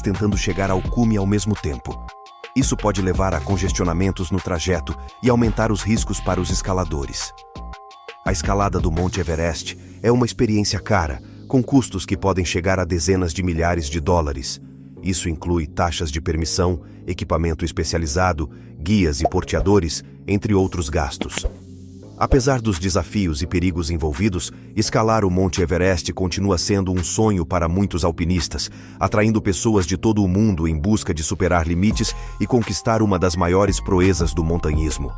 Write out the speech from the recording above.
tentando chegar ao cume ao mesmo tempo. Isso pode levar a congestionamentos no trajeto e aumentar os riscos para os escaladores. A escalada do Monte Everest é uma experiência cara, com custos que podem chegar a dezenas de milhares de dólares. Isso inclui taxas de permissão, equipamento especializado, guias e porteadores, entre outros gastos. Apesar dos desafios e perigos envolvidos, escalar o Monte Everest continua sendo um sonho para muitos alpinistas, atraindo pessoas de todo o mundo em busca de superar limites e conquistar uma das maiores proezas do montanhismo.